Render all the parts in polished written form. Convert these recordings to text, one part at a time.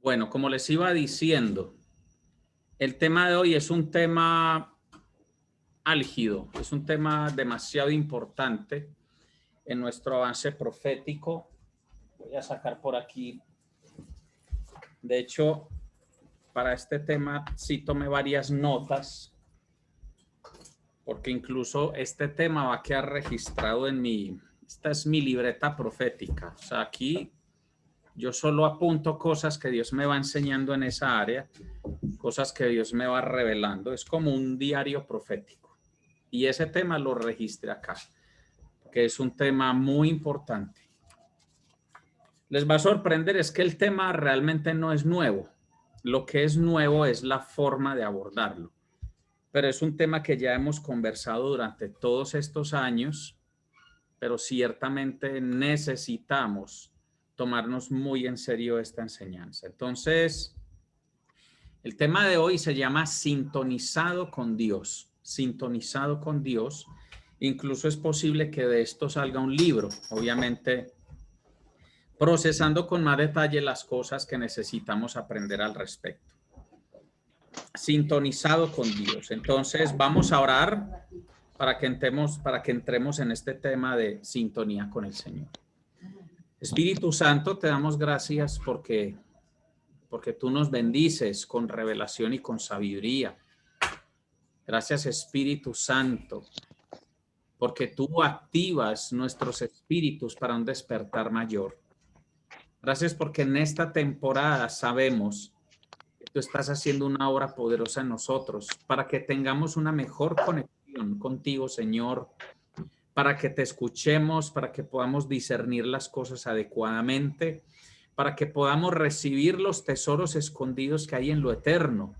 Bueno, como les iba diciendo, el tema de hoy es un tema álgido, es un tema demasiado importante en nuestro avance profético. Voy a sacar por aquí. De hecho, para este tema sí tomé varias notas, porque incluso este tema va a quedar registrado esta es mi libreta profética. O sea, aquí yo solo apunto cosas que Dios me va enseñando en esa área, cosas que Dios me va revelando. Es como un diario profético. Y ese tema lo registré acá, que es un tema muy importante. Les va a sorprender, es que el tema realmente no es nuevo. Lo que es nuevo es la forma de abordarlo. Pero es un tema que ya hemos conversado durante todos estos años, pero ciertamente necesitamos tomarnos muy en serio esta enseñanza. Entonces, el tema de hoy se llama sintonizado con Dios. Sintonizado con Dios. Incluso es posible que de esto salga un libro, obviamente procesando con más detalle las cosas que necesitamos aprender al respecto. Sintonizado con Dios. Entonces vamos a orar para que entremos en este tema de sintonía con el Señor. Espíritu Santo, te damos gracias porque tú nos bendices con revelación y con sabiduría. Gracias, Espíritu Santo, porque tú activas nuestros espíritus para un despertar mayor. Gracias porque en esta temporada sabemos que tú estás haciendo una obra poderosa en nosotros para que tengamos una mejor conexión contigo, Señor, para que te escuchemos, para que podamos discernir las cosas adecuadamente, para que podamos recibir los tesoros escondidos que hay en lo eterno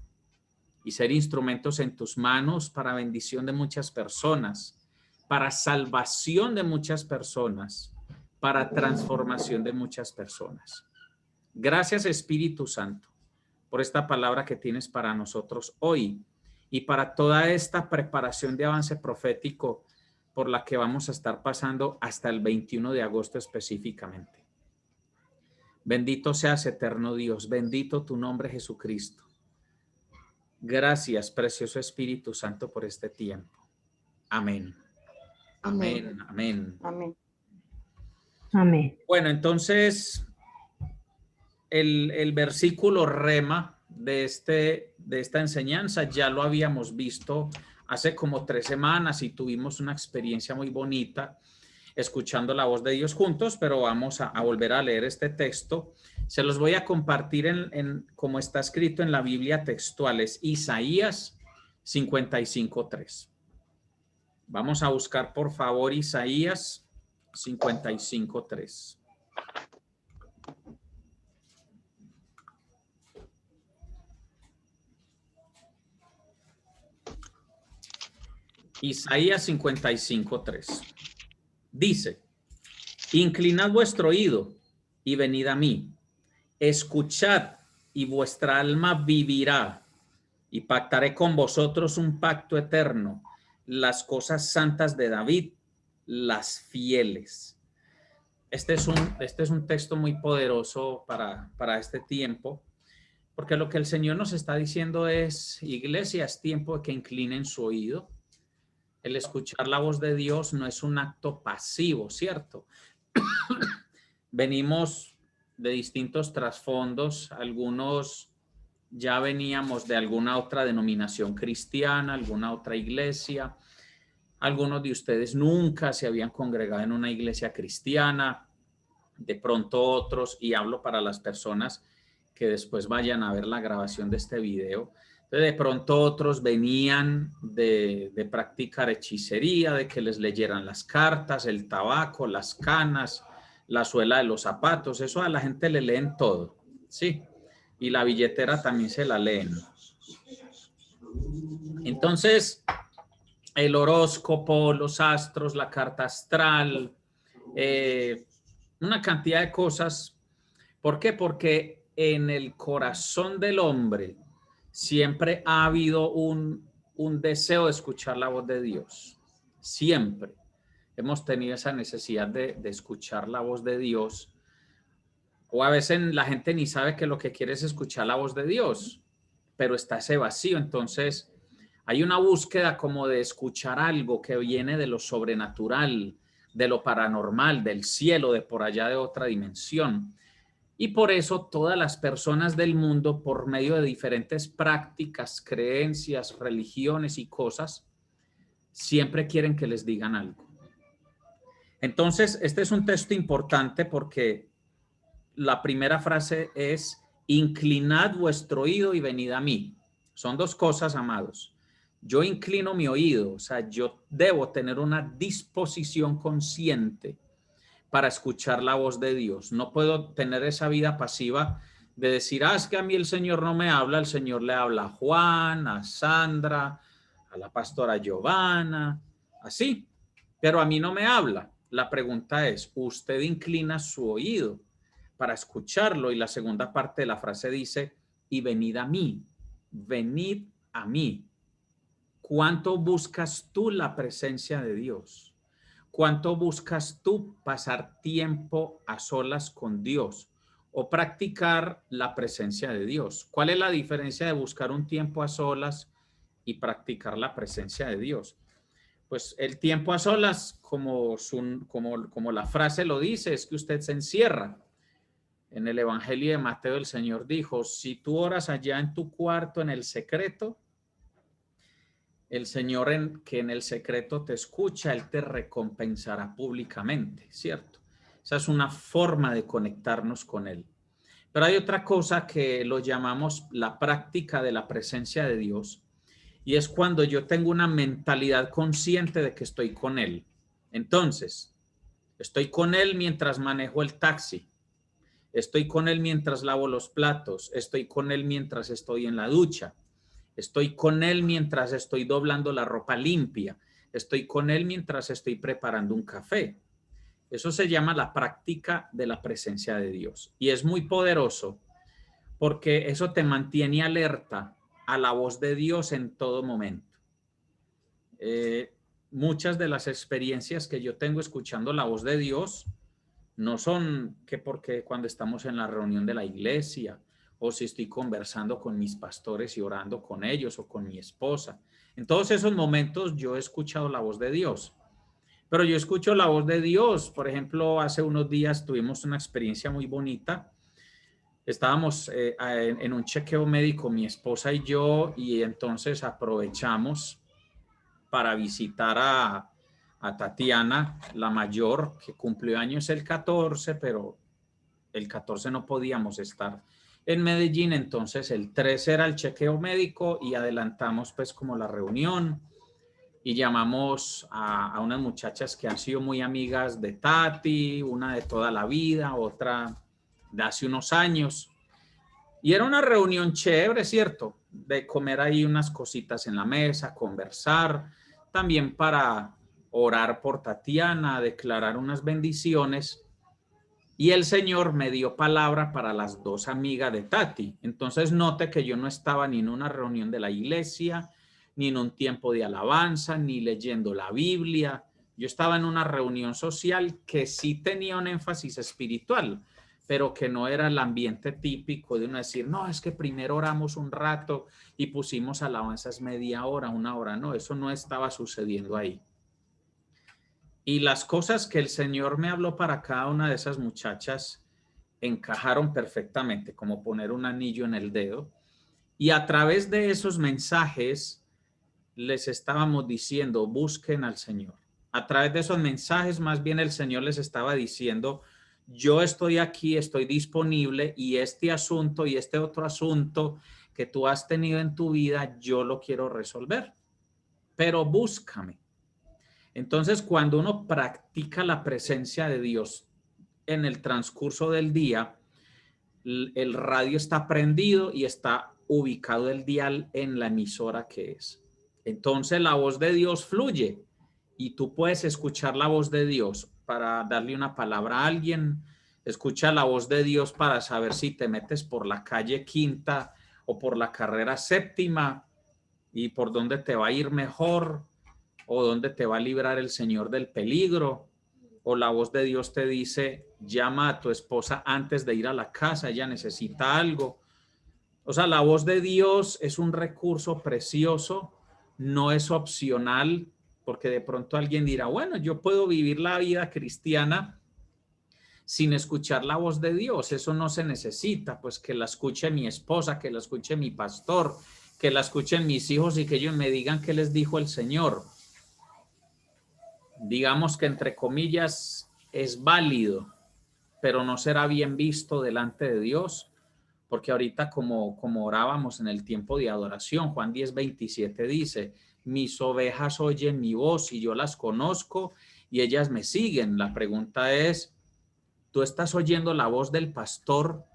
y ser instrumentos en tus manos para bendición de muchas personas, para salvación de muchas personas, para transformación de muchas personas. Gracias, Espíritu Santo, por esta palabra que tienes para nosotros hoy y para toda esta preparación de avance profético por la que vamos a estar pasando hasta el 21 de agosto específicamente. Bendito seas, eterno Dios, bendito tu nombre, Jesucristo. Gracias, precioso Espíritu Santo, por este tiempo. Amén. Amén. Amén. Amén. Amén. Bueno, entonces el versículo rema de esta enseñanza ya lo habíamos visto hace como 3 semanas y tuvimos una experiencia muy bonita escuchando la voz de Dios juntos, pero vamos a volver a leer este texto. Se los voy a compartir como está escrito en la Biblia textual, es Isaías 55:3. Vamos a buscar, por favor, Isaías 55:3. Isaías 55:3. Dice: inclinad vuestro oído y venid a mí, escuchad y vuestra alma vivirá, y pactaré con vosotros un pacto eterno, las cosas santas de David, las fieles. Este es un texto muy poderoso para este tiempo, porque lo que el Señor nos está diciendo es: iglesia, es tiempo de que inclinen su oído. El escuchar la voz de Dios no es un acto pasivo, ¿cierto? Venimos de distintos trasfondos, algunos ya veníamos de alguna otra denominación cristiana, alguna otra iglesia, algunos de ustedes nunca se habían congregado en una iglesia cristiana, de pronto otros, y hablo para las personas que después vayan a ver la grabación de este video, de pronto otros venían de practicar hechicería, de que les leyeran las cartas, el tabaco, las canas, la suela de los zapatos. Eso a la gente le leen todo, ¿sí? Y la billetera también se la leen. Entonces, el horóscopo, los astros, la carta astral, una cantidad de cosas. ¿Por qué? Porque en el corazón del hombre siempre ha habido un deseo de escuchar la voz de Dios. Siempre hemos tenido esa necesidad de escuchar la voz de Dios. O a veces la gente ni sabe que lo que quiere es escuchar la voz de Dios, pero está ese vacío. Entonces hay una búsqueda como de escuchar algo que viene de lo sobrenatural, de lo paranormal, del cielo, de por allá de otra dimensión. Y por eso todas las personas del mundo, por medio de diferentes prácticas, creencias, religiones y cosas, siempre quieren que les digan algo. Entonces, este es un texto importante porque la primera frase es: inclinad vuestro oído y venid a mí. Son dos cosas, amados. Yo inclino mi oído, o sea, yo debo tener una disposición consciente para escuchar la voz de Dios. No puedo tener esa vida pasiva de decir, es que a mí el Señor no me habla. El Señor le habla a Juan, a Sandra, a la pastora Giovanna, así, pero a mí no me habla. La pregunta es, ¿usted inclina su oído para escucharlo? Y la segunda parte de la frase dice, y venid a mí, venid a mí. ¿Cuánto buscas tú la presencia de Dios? ¿Cuánto buscas tú pasar tiempo a solas con Dios o practicar la presencia de Dios? ¿Cuál es la diferencia de buscar un tiempo a solas y practicar la presencia de Dios? Pues el tiempo a solas, como la frase lo dice, es que usted se encierra. En el Evangelio de Mateo, el Señor dijo, si tú oras allá en tu cuarto en el secreto, el Señor que en el secreto te escucha, Él te recompensará públicamente, ¿cierto? Esa es una forma de conectarnos con Él. Pero hay otra cosa que lo llamamos la práctica de la presencia de Dios, y es cuando yo tengo una mentalidad consciente de que estoy con Él. Entonces, estoy con Él mientras manejo el taxi, estoy con Él mientras lavo los platos, estoy con Él mientras estoy en la ducha, estoy con Él mientras estoy doblando la ropa limpia, estoy con Él mientras estoy preparando un café. Eso se llama la práctica de la presencia de Dios. Y es muy poderoso porque eso te mantiene alerta a la voz de Dios en todo momento. Muchas de las experiencias que yo tengo escuchando la voz de Dios no son que porque cuando estamos en la reunión de la iglesia o si estoy conversando con mis pastores y orando con ellos o con mi esposa. En todos esos momentos yo he escuchado la voz de Dios. Pero yo escucho la voz de Dios. Por ejemplo, hace unos días tuvimos una experiencia muy bonita. Estábamos en un chequeo médico, mi esposa y yo, y entonces aprovechamos para visitar a Tatiana, la mayor, que cumplió años el 14, pero el 14 no podíamos estar en Medellín, entonces el 13 era el chequeo médico y adelantamos pues como la reunión y llamamos a unas muchachas que han sido muy amigas de Tati, una de toda la vida, otra de hace unos años. Y era una reunión chévere, ¿cierto? De comer ahí unas cositas en la mesa, conversar, también para orar por Tatiana, declarar unas bendiciones. Y el Señor me dio palabra para las dos amigas de Tati. Entonces note que yo no estaba ni en una reunión de la iglesia, ni en un tiempo de alabanza, ni leyendo la Biblia. Yo estaba en una reunión social que sí tenía un énfasis espiritual, pero que no era el ambiente típico de uno decir, no, es que primero oramos un rato y pusimos alabanzas media hora, una hora. No, eso no estaba sucediendo ahí. Y las cosas que el Señor me habló para cada una de esas muchachas encajaron perfectamente, como poner un anillo en el dedo. Y a través de esos mensajes les estábamos diciendo, busquen al Señor. A través de esos mensajes, más bien el Señor les estaba diciendo, yo estoy aquí, estoy disponible y este asunto y este otro asunto que tú has tenido en tu vida, yo lo quiero resolver, pero búscame. Entonces, cuando uno practica la presencia de Dios en el transcurso del día, el radio está prendido y está ubicado el dial en la emisora que es. Entonces, la voz de Dios fluye y tú puedes escuchar la voz de Dios para darle una palabra a alguien. Escucha la voz de Dios para saber si te metes por la calle Quinta o por la carrera Séptima y por dónde te va a ir mejor o dónde te va a librar el Señor del peligro. o la voz de Dios te dice, llama a tu esposa antes de ir a la casa, ella necesita algo. O sea, la voz de Dios es un recurso precioso, no es opcional, porque de pronto alguien dirá, bueno, yo puedo vivir la vida cristiana sin escuchar la voz de Dios, eso no se necesita, pues que la escuche mi esposa, que la escuche mi pastor, que la escuchen mis hijos y que ellos me digan qué les dijo el Señor. Digamos que entre comillas es válido, pero no será bien visto delante de Dios, porque ahorita como orábamos en el tiempo de adoración, Juan 10:27 dice, mis ovejas oyen mi voz y yo las conozco y ellas me siguen. La pregunta es, ¿tú estás oyendo la voz del pastor,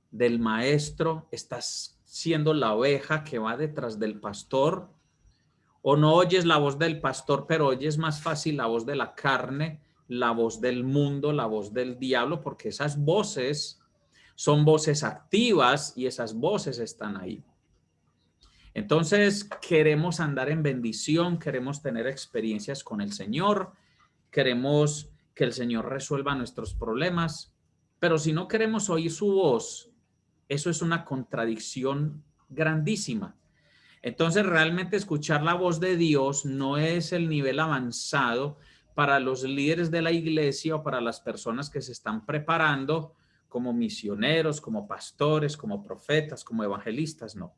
del maestro? ¿Estás siendo la oveja que va detrás del pastor? ¿O no oyes la voz del pastor, pero oyes más fácil la voz de la carne, la voz del mundo, la voz del diablo? Porque esas voces son voces activas y esas voces están ahí. Entonces, queremos andar en bendición, queremos tener experiencias con el Señor, queremos que el Señor resuelva nuestros problemas, pero si no queremos oír su voz, eso es una contradicción grandísima. Entonces, realmente escuchar la voz de Dios no es el nivel avanzado para los líderes de la iglesia o para las personas que se están preparando como misioneros, como pastores, como profetas, como evangelistas, no.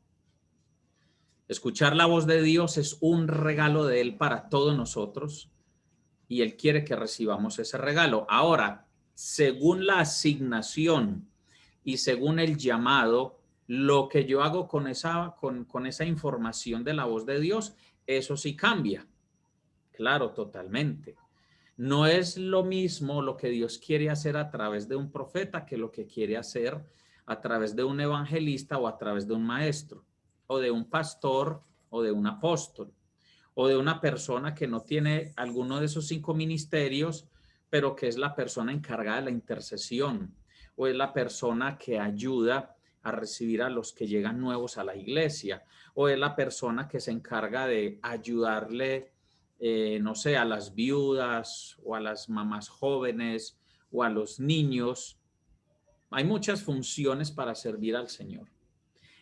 Escuchar la voz de Dios es un regalo de Él para todos nosotros y Él quiere que recibamos ese regalo. Ahora, según la asignación y según el llamado, lo que yo hago con esa información de la voz de Dios, eso sí cambia. Claro, totalmente. No es lo mismo lo que Dios quiere hacer a través de un profeta que lo que quiere hacer a través de un evangelista o a través de un maestro o de un pastor o de un apóstol o de una persona que no tiene alguno de esos 5 ministerios, pero que es la persona encargada de la intercesión o es la persona que ayuda a recibir a los que llegan nuevos a la iglesia o es la persona que se encarga de ayudarle, no sé, a las viudas o a las mamás jóvenes o a los niños. Hay muchas funciones para servir al Señor.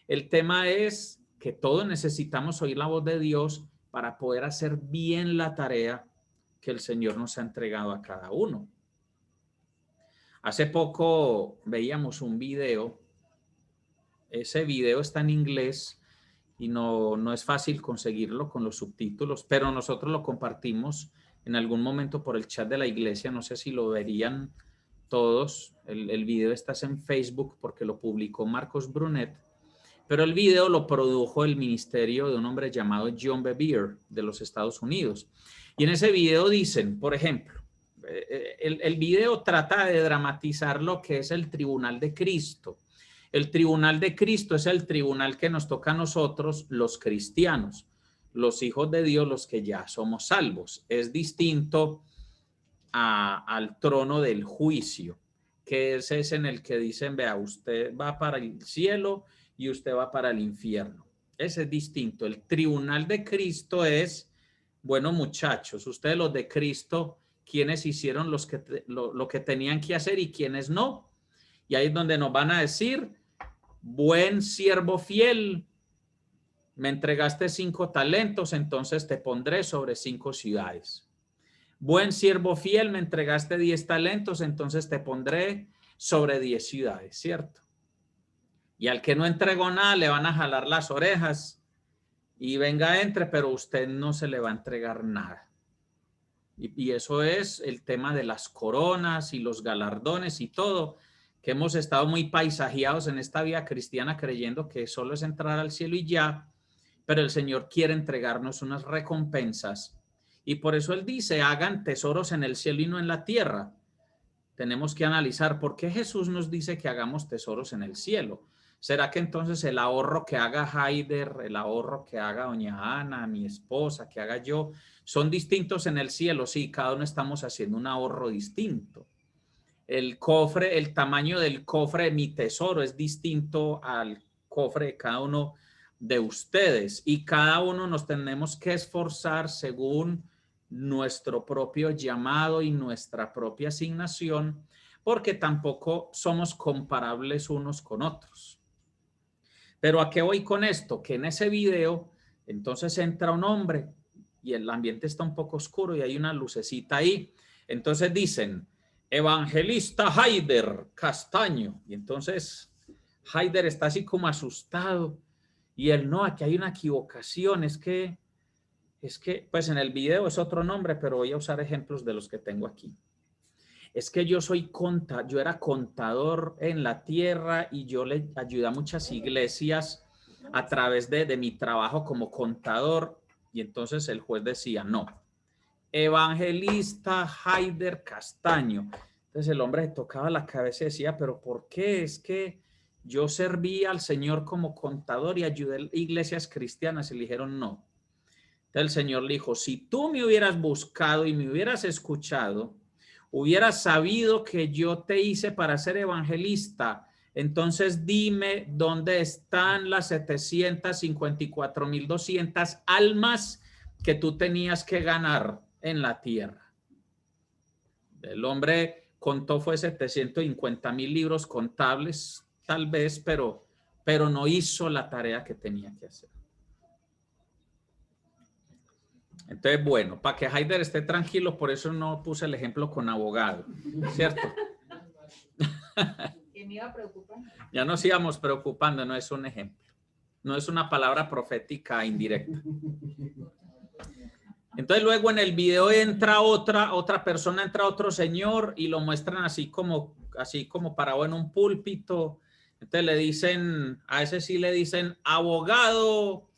El tema es que todos necesitamos oír la voz de Dios para poder hacer bien la tarea que el Señor nos ha entregado a cada uno. Hace poco veíamos un video. Ese video está en inglés y no es fácil conseguirlo con los subtítulos, pero nosotros lo compartimos en algún momento por el chat de la iglesia. No sé si lo verían todos. El video está en Facebook porque lo publicó Marcos Brunet. Pero el video lo produjo el ministerio de un hombre llamado John Bevere de los Estados Unidos. Y en ese video dicen, por ejemplo, el video trata de dramatizar lo que es el tribunal de Cristo. El tribunal de Cristo es el tribunal que nos toca a nosotros, los cristianos, los hijos de Dios, los que ya somos salvos. Es distinto al trono del juicio, que ese es en el que dicen, vea, usted va para el cielo y usted va para el infierno. Ese es distinto. El tribunal de Cristo es, bueno, muchachos, ustedes los de Cristo, ¿quiénes hicieron lo que tenían que hacer y quiénes no? Y ahí es donde nos van a decir, buen siervo fiel, me entregaste 5 talentos, entonces te pondré sobre 5 ciudades. Buen siervo fiel, me entregaste 10 talentos, entonces te pondré sobre 10 ciudades, ¿cierto? Y al que no entregó nada le van a jalar las orejas y venga, entre, pero usted no se le va a entregar nada. Y eso es el tema de las coronas y los galardones y todo, que hemos estado muy paisajeados en esta vida cristiana creyendo que solo es entrar al cielo y ya, pero el Señor quiere entregarnos unas recompensas. Y por eso Él dice, hagan tesoros en el cielo y no en la tierra. Tenemos que analizar por qué Jesús nos dice que hagamos tesoros en el cielo. ¿Será que entonces el ahorro que haga Haider, el ahorro que haga doña Ana, mi esposa, que haga yo, son distintos en el cielo? Sí, cada uno estamos haciendo un ahorro distinto. El cofre, el tamaño del cofre de mi tesoro es distinto al cofre de cada uno de ustedes y cada uno nos tenemos que esforzar según nuestro propio llamado y nuestra propia asignación, porque tampoco somos comparables unos con otros. Pero ¿a qué voy con esto? Que en ese video, entonces entra un hombre y el ambiente está un poco oscuro y hay una lucecita ahí. Entonces dicen, evangelista Haider Castaño. Y entonces Haider está así como asustado. Y él, no, aquí hay una equivocación. Es que, pues en el video es otro nombre, pero voy a usar ejemplos de los que tengo aquí. Es que yo era contador en la tierra y yo le ayudé a muchas iglesias a través de mi trabajo como contador. Y entonces el juez decía, no, evangelista Haider Castaño. Entonces el hombre tocaba la cabeza y decía, pero ¿por qué? Es que yo serví al Señor como contador y ayudé a iglesias cristianas. Y le dijeron, no. Entonces el Señor le dijo, si tú me hubieras buscado y me hubieras escuchado, hubieras sabido que yo te hice para ser evangelista, entonces dime dónde están las 754,200 almas que tú tenías que ganar en la tierra. El hombre contó fue 750,000 libros contables, tal vez, pero no hizo la tarea que tenía que hacer. Entonces, bueno, para que Haider esté tranquilo, por eso no puse el ejemplo con abogado, ¿cierto? Que me iba a preocupar. Ya nos íbamos preocupando, no es un ejemplo. No es una palabra profética indirecta. Entonces luego en el video entra otra persona, entra otro señor y lo muestran así como parado en un púlpito. Entonces le dicen, a ese sí le dicen, abogado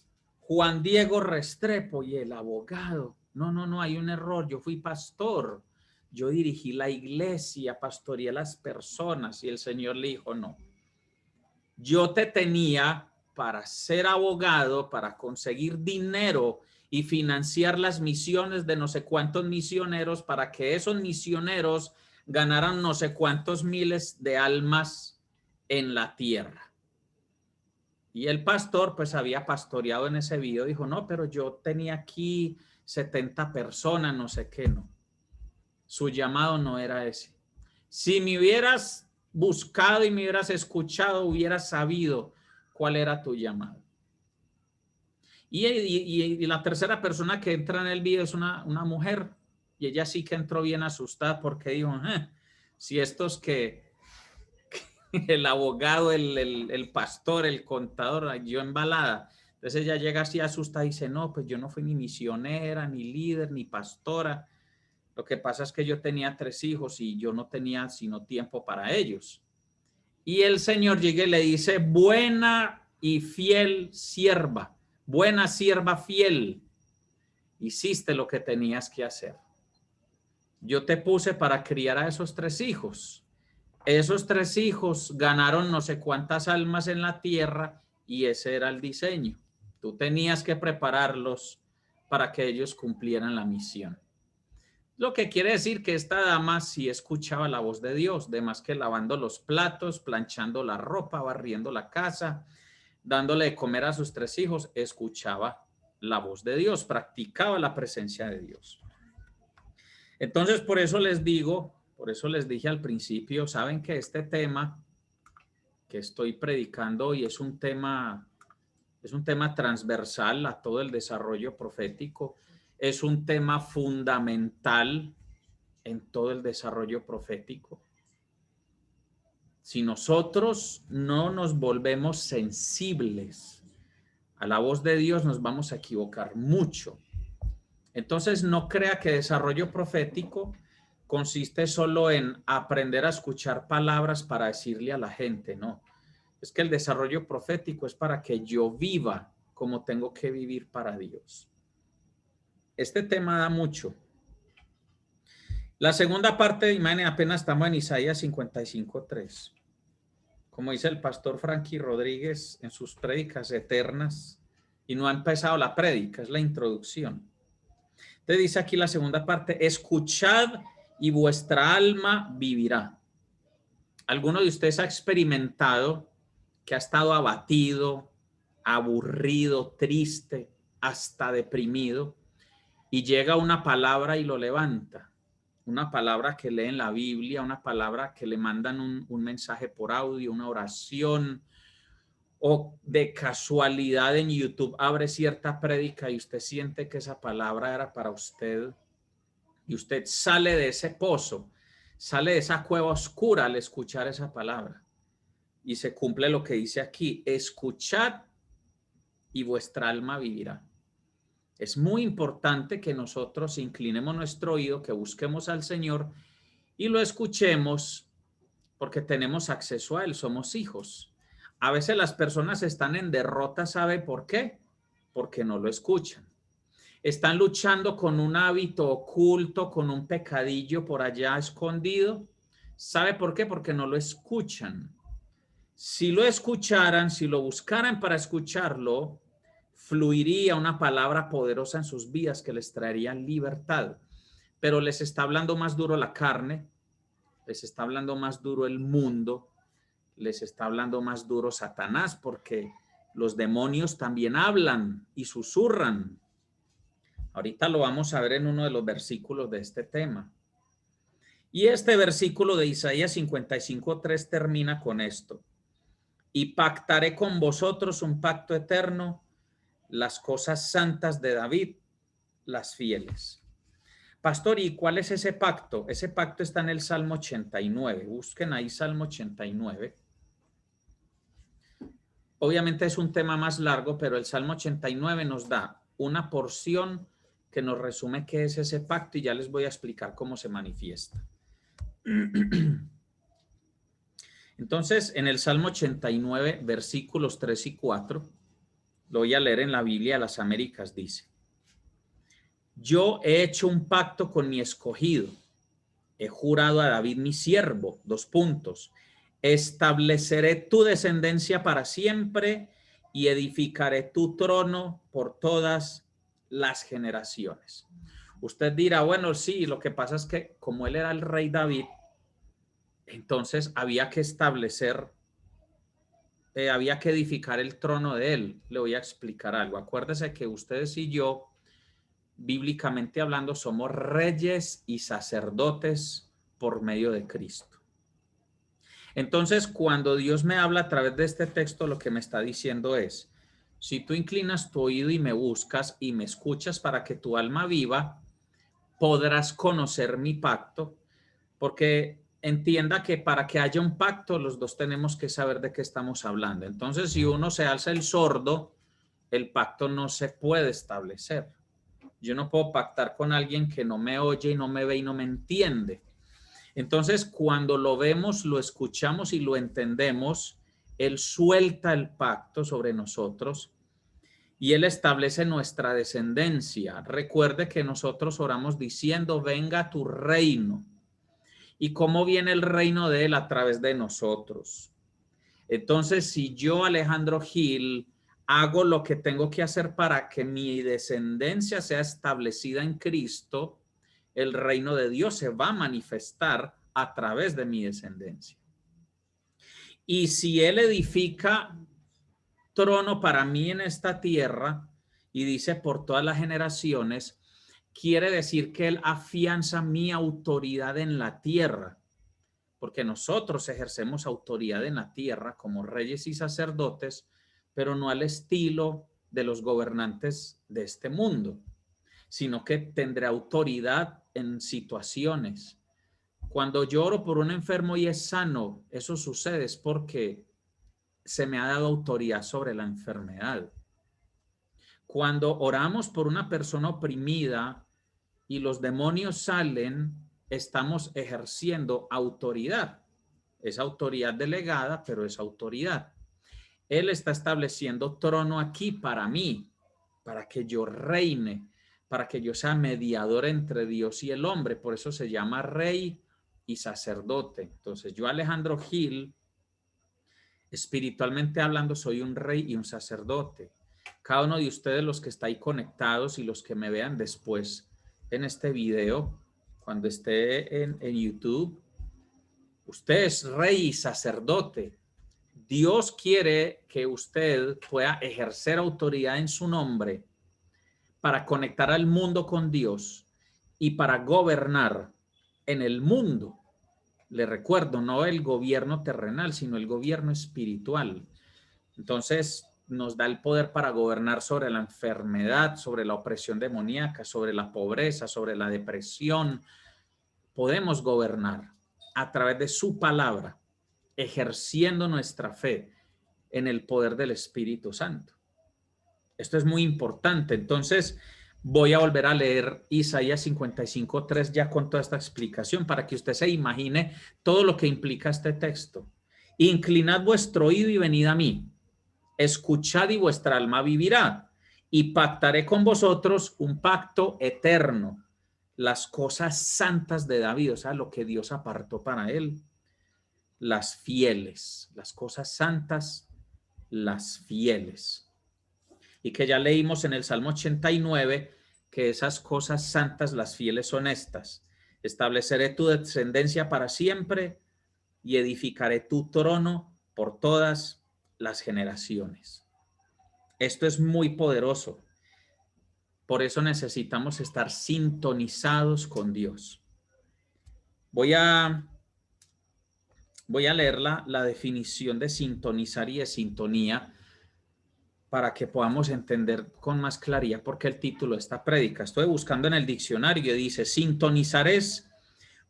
Juan Diego Restrepo. Y el abogado, no, hay un error, yo fui pastor, yo dirigí la iglesia, pastoreé a las personas. Y el Señor le dijo, no, yo te tenía para ser abogado, para conseguir dinero y financiar las misiones de no sé cuántos misioneros, para que esos misioneros ganaran no sé cuántos miles de almas en la tierra. Y el pastor pues había pastoreado en ese video, dijo, no, pero yo tenía aquí 70 personas, no sé qué, no. Su llamado no era ese. Si me hubieras buscado y me hubieras escuchado, hubieras sabido cuál era tu llamado. Y la tercera persona que entra en el video es una mujer, y ella sí que entró bien asustada porque dijo, si estos que el abogado, el pastor, el contador, yo embalada. Entonces ella llega así asustada y dice, no, pues yo no fui ni misionera, ni líder, ni pastora. Lo que pasa es que yo tenía 3 hijos y yo no tenía sino tiempo para ellos. Y el Señor llega y le dice, buena y fiel sierva, buena sierva fiel, hiciste lo que tenías que hacer. Yo te puse para criar a esos 3 hijos. Esos 3 hijos ganaron no sé cuántas almas en la tierra y ese era el diseño. Tú tenías que prepararlos para que ellos cumplieran la misión. Lo que quiere decir que esta dama sí escuchaba la voz de Dios, de más que lavando los platos, planchando la ropa, barriendo la casa, dándole de comer a sus 3 hijos, escuchaba la voz de Dios, practicaba la presencia de Dios. Entonces, por eso les dije al principio, saben que este tema que estoy predicando hoy es un tema transversal a todo el desarrollo profético. Es un tema fundamental en todo el desarrollo profético. Si nosotros no nos volvemos sensibles a la voz de Dios, nos vamos a equivocar mucho. Entonces, no crea que desarrollo profético consiste solo en aprender a escuchar palabras para decirle a la gente, no. Es que el desarrollo profético es para que yo viva como tengo que vivir para Dios. Este tema da mucho. La segunda parte, imagínense, apenas estamos en Isaías 55:3. Como dice el pastor Frankie Rodríguez en sus prédicas eternas, y no ha empezado la prédica, es la introducción. Entonces dice aquí la segunda parte, escuchad y vuestra alma vivirá. ¿Alguno de ustedes ha experimentado que ha estado abatido, aburrido, triste, hasta deprimido? y llega una palabra y lo levanta. Una palabra que lee en la Biblia, una palabra que le mandan un mensaje por audio, una oración, o de casualidad en YouTube abre cierta prédica y usted siente que esa palabra era para usted y usted sale de ese pozo, sale de esa cueva oscura al escuchar esa palabra y se cumple lo que dice aquí: escuchad y vuestra alma vivirá. Es muy importante que nosotros inclinemos nuestro oído, que busquemos al Señor y lo escuchemos, porque tenemos acceso a Él, somos hijos. A veces las personas están en derrota, ¿sabe por qué? Porque no lo escuchan. Están luchando con un hábito oculto, con un pecadillo por allá escondido. ¿Sabe por qué? Porque no lo escuchan. Si lo escucharan, si lo buscaran para escucharlo, fluiría una palabra poderosa en sus vidas que les traería libertad. Pero les está hablando más duro la carne, les está hablando más duro el mundo, les está hablando más duro Satanás, porque los demonios también hablan y susurran. Ahorita lo vamos a ver en uno de los versículos de este tema. Y este versículo de Isaías 55:3 termina con esto: y pactaré con vosotros un pacto eterno, las cosas santas de David, las fieles. Pastor, ¿y cuál es ese pacto? Ese pacto está en el Salmo 89. Busquen ahí Salmo 89. Obviamente es un tema más largo, pero el Salmo 89 nos da una porción que nos resume qué es ese pacto y ya les voy a explicar cómo se manifiesta. Entonces, en el Salmo 89, versículos 3 y 4, lo voy a leer en la Biblia de las Américas, dice: yo he hecho un pacto con mi escogido, he jurado a David mi siervo, estableceré tu descendencia para siempre y edificaré tu trono por todas las generaciones. Usted dirá, bueno, sí, lo que pasa es que como él era el rey David, entonces había que establecer, había que edificar el trono de él. Le voy a explicar algo. Acuérdese que ustedes y yo, bíblicamente hablando, somos reyes y sacerdotes por medio de Cristo. Entonces, cuando Dios me habla a través de este texto, lo que me está diciendo es: si tú inclinas tu oído y me buscas y me escuchas para que tu alma viva, podrás conocer mi pacto, porque entienda que para que haya un pacto, los dos tenemos que saber de qué estamos hablando. Entonces, si uno se alza el sordo, el pacto no se puede establecer. Yo no puedo pactar con alguien que no me oye y no me ve y no me entiende. Entonces, cuando lo vemos, lo escuchamos y lo entendemos, Él suelta el pacto sobre nosotros y Él establece nuestra descendencia. Recuerde que nosotros oramos diciendo: venga tu reino. ¿Y cómo viene el reino de Él? A través de nosotros. Entonces, si yo, Alejandro Gil, hago lo que tengo que hacer para que mi descendencia sea establecida en Cristo, el reino de Dios se va a manifestar a través de mi descendencia. Y si Él edifica trono para mí en esta tierra y dice por todas las generaciones, quiere decir que Él afianza mi autoridad en la tierra, porque nosotros ejercemos autoridad en la tierra como reyes y sacerdotes, pero no al estilo de los gobernantes de este mundo, sino que tendré autoridad en situaciones. Cuando yo oro por un enfermo y es sano, eso sucede es porque se me ha dado autoridad sobre la enfermedad. Cuando oramos por una persona oprimida y los demonios salen, estamos ejerciendo autoridad. Es autoridad delegada, pero es autoridad. Él está estableciendo trono aquí para mí, para que yo reine, para que yo sea mediador entre Dios y el hombre. Por eso se llama rey y sacerdote. Entonces yo, Alejandro Gil, espiritualmente hablando, soy un rey y un sacerdote. Cada uno de ustedes, los que está ahí conectados y los que me vean después en este video, cuando esté en YouTube, usted es rey y sacerdote. Dios quiere que usted pueda ejercer autoridad en su nombre para conectar al mundo con Dios y para gobernar en el mundo. Le recuerdo, no el gobierno terrenal, sino el gobierno espiritual. Entonces, nos da el poder para gobernar sobre la enfermedad, sobre la opresión demoníaca, sobre la pobreza, sobre la depresión. Podemos gobernar a través de su palabra, ejerciendo nuestra fe en el poder del Espíritu Santo. Esto es muy importante. Entonces, voy a volver a leer Isaías 55:3 ya con toda esta explicación para que usted se imagine todo lo que implica este texto. Inclinad vuestro oído y venid a mí. Escuchad y vuestra alma vivirá. Y pactaré con vosotros un pacto eterno. Las cosas santas de David, o sea, lo que Dios apartó para él. Las fieles, las cosas santas, las fieles. Y que ya leímos en el Salmo 89 que esas cosas santas, las fieles son estas. Estableceré tu descendencia para siempre y edificaré tu trono por todas las generaciones. Esto es muy poderoso. Por eso necesitamos estar sintonizados con Dios. Voy a leer la definición de sintonizar y de sintonía para que podamos entender con más claridad por qué el título de esta prédica. Estoy buscando en el diccionario y dice: sintonizar es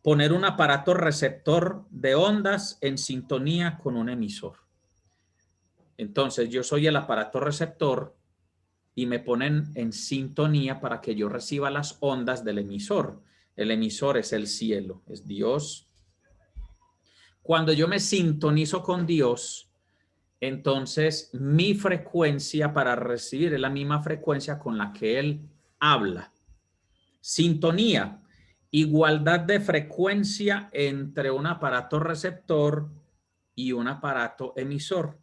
poner un aparato receptor de ondas en sintonía con un emisor. Entonces, yo soy el aparato receptor y me ponen en sintonía para que yo reciba las ondas del emisor. El emisor es el cielo, es Dios. Cuando yo me sintonizo con Dios, entonces mi frecuencia para recibir es la misma frecuencia con la que Él habla. Sintonía, igualdad de frecuencia entre un aparato receptor y un aparato emisor.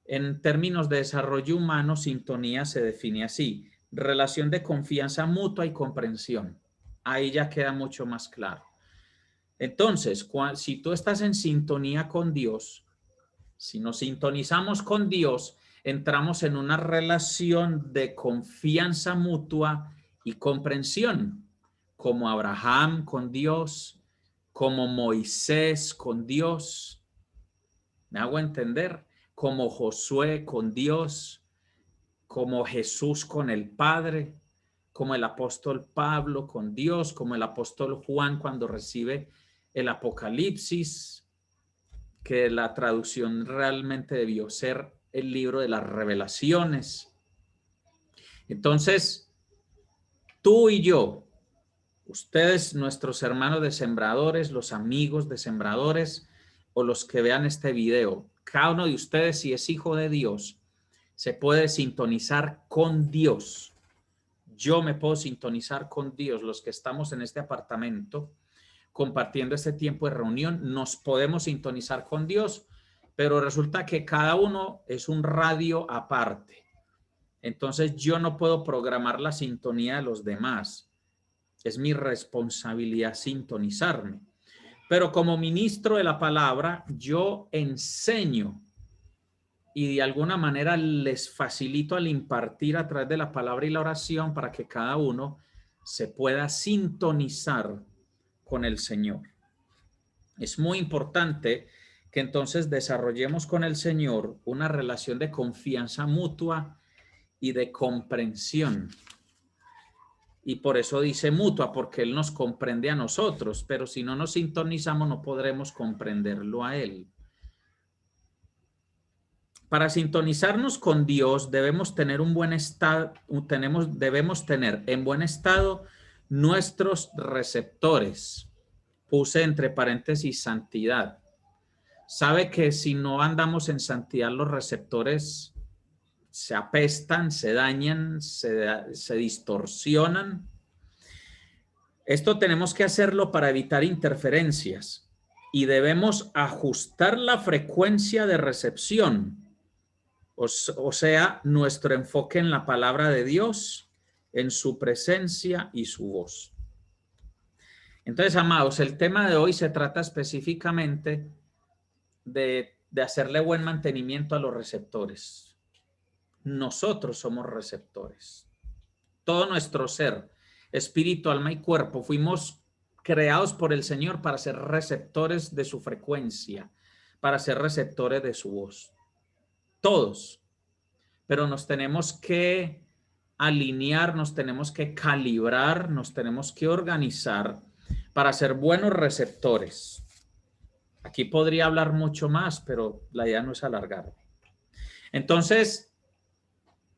En términos de desarrollo humano, sintonía se define así: relación de confianza mutua y comprensión. Ahí ya queda mucho más claro. Entonces, si tú estás en sintonía con Dios, si nos sintonizamos con Dios, entramos en una relación de confianza mutua y comprensión, como Abraham con Dios, como Moisés con Dios. ¿Me hago entender? Como Josué con Dios, como Jesús con el Padre, como el apóstol Pablo con Dios, como el apóstol Juan cuando recibe el Apocalipsis, que la traducción realmente debió ser el libro de las revelaciones. Entonces, tú y yo, ustedes, nuestros hermanos de sembradores, los amigos de sembradores o los que vean este video, cada uno de ustedes, si es hijo de Dios, se puede sintonizar con Dios. Yo me puedo sintonizar con Dios. Los que estamos en este apartamento compartiendo este tiempo de reunión, nos podemos sintonizar con Dios, pero resulta que cada uno es un radio aparte. Entonces yo no puedo programar la sintonía de los demás. Es mi responsabilidad sintonizarme. Pero como ministro de la palabra, yo enseño y de alguna manera les facilito al impartir a través de la palabra y la oración para que cada uno se pueda sintonizar con el Señor. Es muy importante que entonces desarrollemos con el Señor una relación de confianza mutua y de comprensión. Y por eso dice mutua, porque Él nos comprende a nosotros, pero si no nos sintonizamos no podremos comprenderlo a Él. Para sintonizarnos con Dios debemos tener un buen estado, debemos tener en buen estado nuestros receptores. Puse entre paréntesis santidad. Sabe que si no andamos en santidad, los receptores se apestan, se dañan, se distorsionan. Esto tenemos que hacerlo para evitar interferencias y debemos ajustar la frecuencia de recepción. O sea, nuestro enfoque en la palabra de Dios, en su presencia y su voz. Entonces, amados, el tema de hoy se trata específicamente de hacerle buen mantenimiento a los receptores. Nosotros somos receptores. todo nuestro ser, espíritu, alma y cuerpo, fuimos creados por el Señor para ser receptores de su frecuencia, para ser receptores de su voz. Todos. Pero nos tenemos que alinear, nos tenemos que calibrar, nos tenemos que organizar para ser buenos receptores. Aquí podría hablar mucho más, pero la idea no es alargarme. Entonces,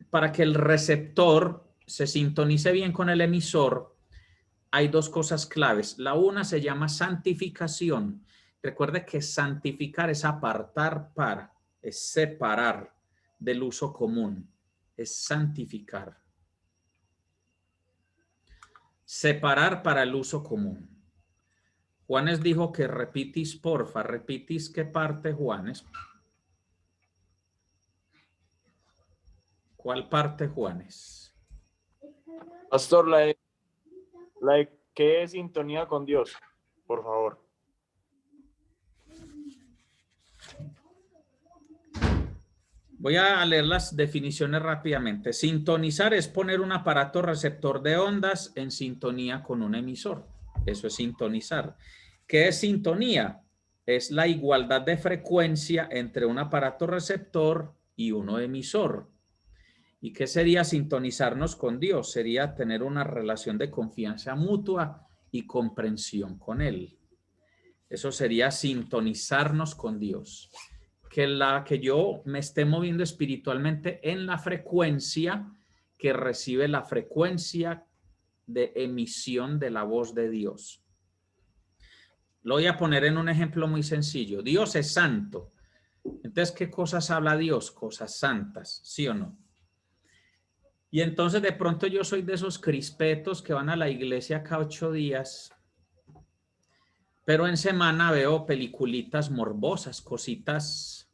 para que el receptor se sintonice bien con el emisor, hay dos cosas claves. La una se llama santificación. Recuerde que santificar es apartar para, es separar del uso común, es santificar. Separar para el uso común. Juanes dijo que repitis, porfa. Repitis, ¿qué parte, Juanes? ¿Cuál parte, Juanes? Pastor, la que es sintonía con Dios, por favor. Voy a leer las definiciones rápidamente. Sintonizar es poner un aparato receptor de ondas en sintonía con un emisor. Eso es sintonizar. ¿Qué es sintonía? Es la igualdad de frecuencia entre un aparato receptor y uno emisor. ¿Y qué sería sintonizarnos con Dios? Sería tener una relación de confianza mutua y comprensión con Él. Eso sería sintonizarnos con Dios. Que yo me esté moviendo espiritualmente en la frecuencia que recibe la frecuencia de emisión de la voz de Dios. Lo voy a poner en un ejemplo muy sencillo. Dios es santo. Entonces, ¿qué cosas habla Dios? Cosas santas, ¿sí o no? Y entonces de pronto yo soy de esos crispetos que van a la iglesia cada 8 días, pero en semana veo peliculitas morbosas, cositas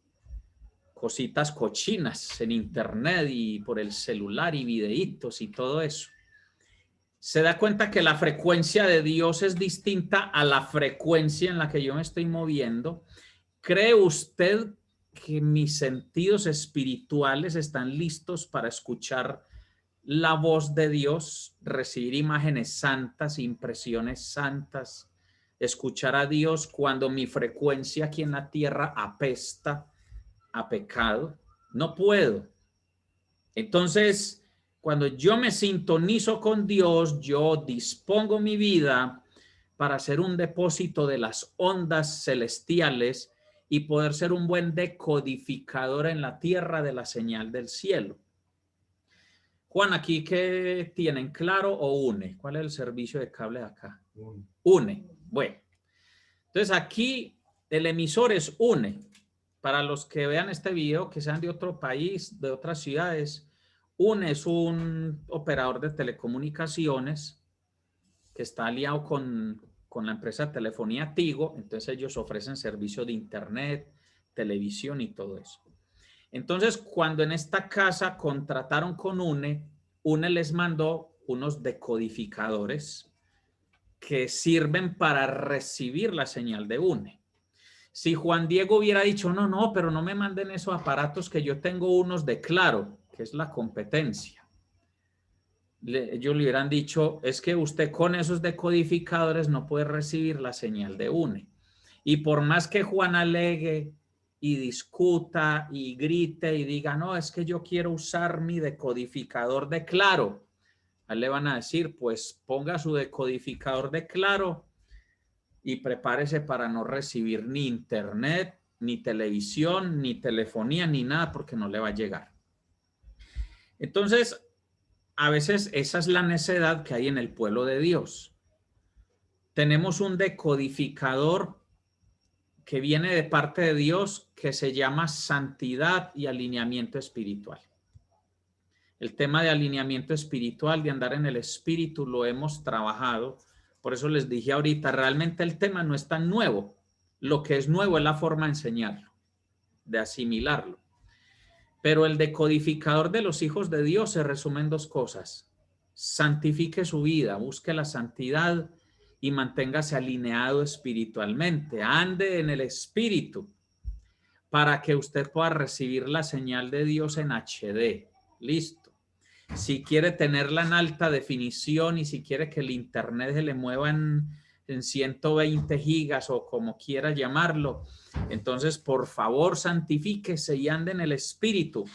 cochinas en internet y por el celular y videitos y todo eso. Se da cuenta que la frecuencia de Dios es distinta a la frecuencia en la que yo me estoy moviendo. ¿Cree usted que mis sentidos espirituales están listos para escuchar la voz de Dios, recibir imágenes santas, impresiones santas, escuchar a Dios cuando mi frecuencia aquí en la tierra apesta a pecado? No puedo. Entonces, cuando yo me sintonizo con Dios, yo dispongo mi vida para ser un depósito de las ondas celestiales y poder ser un buen decodificador en la tierra de la señal del cielo. Juan, ¿aquí qué tienen? ¿Claro o une? ¿Cuál es el servicio de cable de acá? Une. Bueno, entonces aquí el emisor es une. Para los que vean este video, que sean de otro país, de otras ciudades, une es un operador de telecomunicaciones que está aliado con la empresa de telefonía Tigo. Entonces ellos ofrecen servicio de internet, televisión y todo eso. Entonces, cuando en esta casa contrataron con UNE les mandó unos decodificadores que sirven para recibir la señal de UNE. Si Juan Diego hubiera dicho, no, pero no me manden esos aparatos que yo tengo unos de Claro, que es la competencia. Ellos le hubieran dicho, es que usted con esos decodificadores no puede recibir la señal de UNE. Y por más que Juan alegue y discuta y grite y diga, no, es que yo quiero usar mi decodificador de Claro, a él le van a decir, pues ponga su decodificador de Claro y prepárese para no recibir ni internet, ni televisión, ni telefonía, ni nada, porque no le va a llegar. Entonces, a veces esa es la necedad que hay en el pueblo de Dios. Tenemos un decodificador que viene de parte de Dios que se llama santidad y alineamiento espiritual. El tema de alineamiento espiritual, de andar en el espíritu, lo hemos trabajado. Por eso les dije ahorita, realmente el tema no es tan nuevo. Lo que es nuevo es la forma de enseñarlo, de asimilarlo. Pero el decodificador de los hijos de Dios se resume en dos cosas. Santifique su vida, busque la santidad y manténgase alineado espiritualmente. Ande en el espíritu para que usted pueda recibir la señal de Dios en HD. Listo. si quiere tenerla en alta definición y si quiere que el internet se le mueva en 120 gigas o como quiera llamarlo, entonces por favor santifíquese y ande en el Espíritu,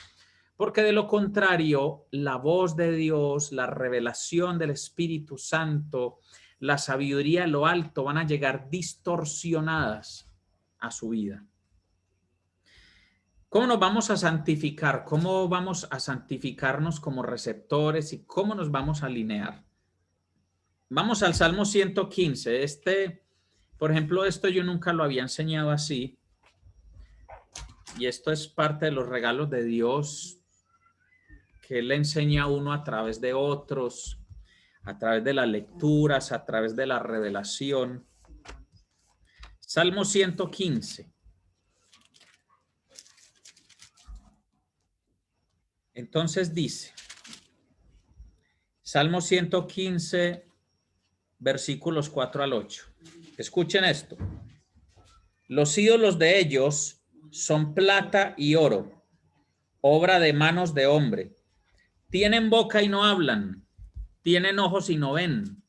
porque de lo contrario la voz de Dios, la revelación del Espíritu Santo, la sabiduría de lo alto van a llegar distorsionadas a su vida. ¿Cómo nos vamos a santificar? ¿Cómo vamos a santificarnos como receptores y cómo nos vamos a alinear? Vamos al Salmo 115. Por ejemplo, esto yo nunca lo había enseñado así. Y esto es parte de los regalos de Dios que Él le enseña a uno a través de otros, a través de las lecturas, a través de la revelación. Salmo 115. Entonces dice, Salmo 115, versículos 4 al 8. Escuchen esto. Los ídolos de ellos son plata y oro, obra de manos de hombre. Tienen boca y no hablan, tienen ojos y no ven,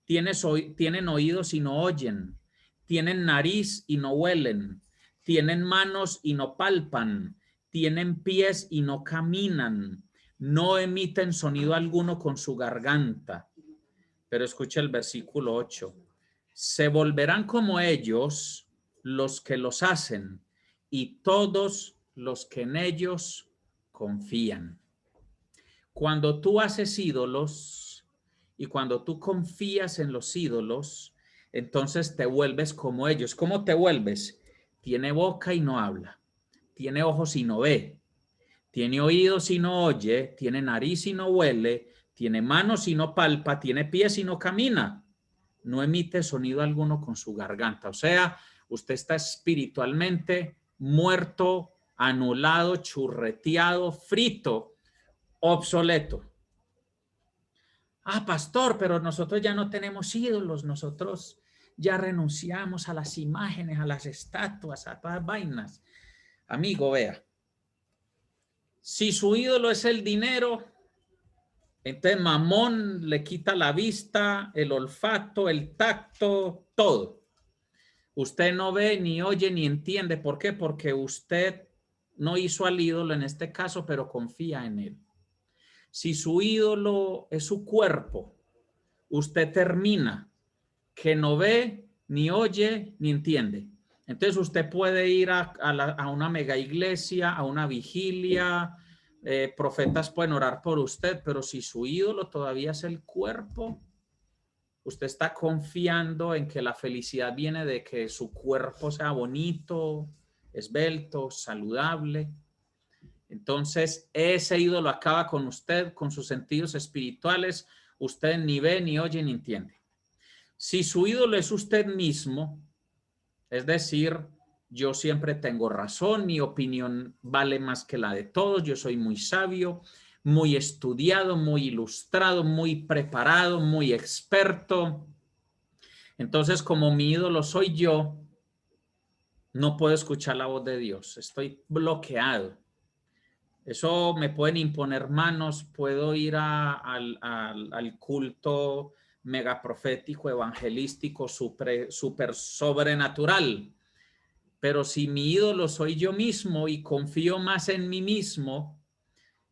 tienen oídos y no oyen, tienen nariz y no huelen, tienen manos y no palpan, tienen pies y no caminan, no emiten sonido alguno con su garganta. Pero escucha el versículo 8. Se volverán como ellos los que los hacen y todos los que en ellos confían. Cuando tú haces ídolos y cuando tú confías en los ídolos, entonces te vuelves como ellos. ¿Cómo te vuelves? Tiene boca y no habla, tiene ojos y no ve, tiene oídos y no oye, tiene nariz y no huele, tiene manos y no palpa, tiene pies y no camina, no emite sonido alguno con su garganta. O sea, usted está espiritualmente muerto, anulado, churreteado, frito, obsoleto. Ah, pastor, pero nosotros ya no tenemos ídolos, nosotros ya renunciamos a las imágenes, a las estatuas, a todas vainas. Amigo, vea, si su ídolo es el dinero, entonces Mamón le quita la vista, el olfato, el tacto, todo. Usted no ve, ni oye, ni entiende. ¿Por qué? Porque usted no hizo al ídolo en este caso, pero confía en él. Si su ídolo es su cuerpo, usted termina que no ve, ni oye, ni entiende. Entonces usted puede ir a una mega iglesia, a una vigilia, profetas pueden orar por usted, pero si su ídolo todavía es el cuerpo, usted está confiando en que la felicidad viene de que su cuerpo sea bonito, esbelto, saludable. Entonces ese ídolo acaba con usted, con sus sentidos espirituales. Usted ni ve, ni oye, ni entiende. Si su ídolo es usted mismo, es decir, yo siempre tengo razón, mi opinión vale más que la de todos, yo soy muy sabio, muy estudiado, muy ilustrado, muy preparado, muy experto. Entonces, como mi ídolo soy yo, no puedo escuchar la voz de Dios, estoy bloqueado. Eso me pueden imponer manos, puedo ir al culto megaprofético, evangelístico, super sobrenatural. Pero si mi ídolo soy yo mismo y confío más en mí mismo,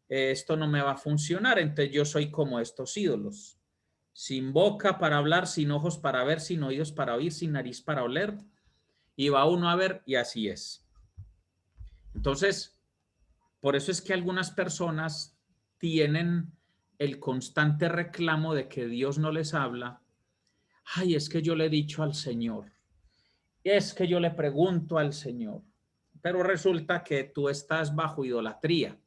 esto no me va a funcionar. Entonces yo soy como estos ídolos. Sin boca para hablar, sin ojos para ver, sin oídos para oír, sin nariz para oler. Y va uno a ver y así es. Entonces, por eso es que algunas personas tienen el constante reclamo de que Dios no les habla. Ay, es que yo le he dicho al Señor. Es que yo le pregunto al Señor. Pero resulta que tú estás bajo idolatría.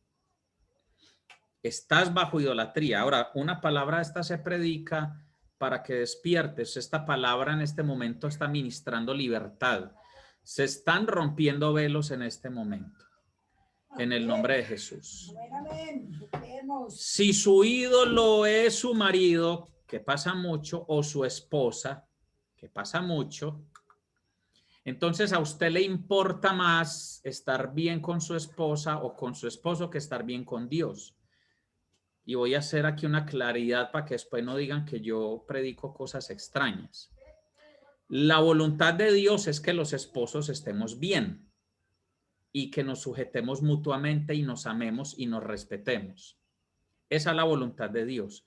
Estás bajo idolatría. Ahora, una palabra esta se predica para que despiertes. Esta palabra en este momento está ministrando libertad. Se están rompiendo velos en este momento. En el nombre de Jesús. Si su ídolo es su marido, que pasa mucho, o su esposa, que pasa mucho, entonces a usted le importa más estar bien con su esposa o con su esposo que estar bien con Dios. Y voy a hacer aquí una claridad para que después no digan que yo predico cosas extrañas. La voluntad de Dios es que los esposos estemos bien y que nos sujetemos mutuamente y nos amemos y nos respetemos. Esa es la voluntad de Dios.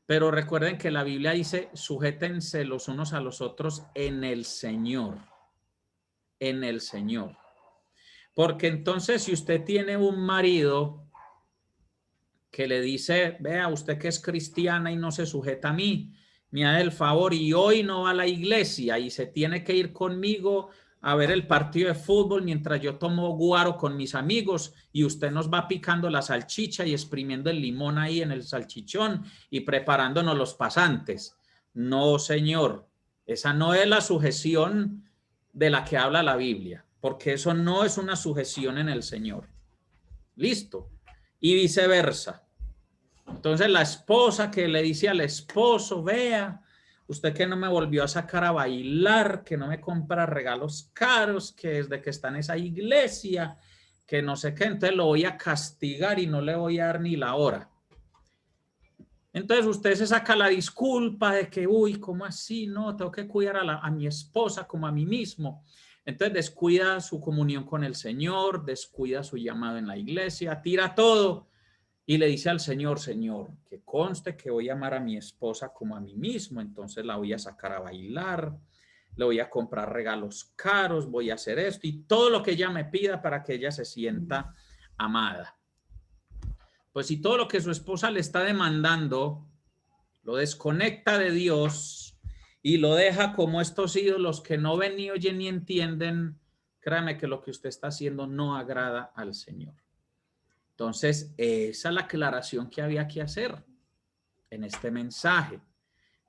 Pero recuerden que la Biblia dice, sujétense los unos a los otros en el Señor. En el Señor. Porque entonces si usted tiene un marido que le dice, vea, usted que es cristiana y no se sujeta a mí, me hace el favor y hoy no va a la iglesia y se tiene que ir conmigo a ver el partido de fútbol mientras yo tomo guaro con mis amigos y usted nos va picando la salchicha y exprimiendo el limón ahí en el salchichón y preparándonos los pasantes. No, señor, esa no es la sujeción de la que habla la Biblia, porque eso no es una sujeción en el Señor. Listo. Y viceversa. Entonces la esposa que le dice al esposo, vea, usted que no me volvió a sacar a bailar, que no me compra regalos caros, que desde que está en esa iglesia, que no sé qué, entonces lo voy a castigar y no le voy a dar ni la hora. Entonces usted se saca la disculpa de que, uy, ¿cómo así? No, tengo que cuidar a mi esposa como a mí mismo. Entonces descuida su comunión con el Señor, descuida su llamado en la iglesia, tira todo y le dice al Señor, Señor, que conste que voy a amar a mi esposa como a mí mismo, entonces la voy a sacar a bailar, le voy a comprar regalos caros, voy a hacer esto y todo lo que ella me pida para que ella se sienta amada. Pues si todo lo que su esposa le está demandando lo desconecta de Dios y lo deja como estos ídolos que no ven ni oyen ni entienden, créame que lo que usted está haciendo no agrada al Señor. Entonces, esa es la aclaración que había que hacer en este mensaje.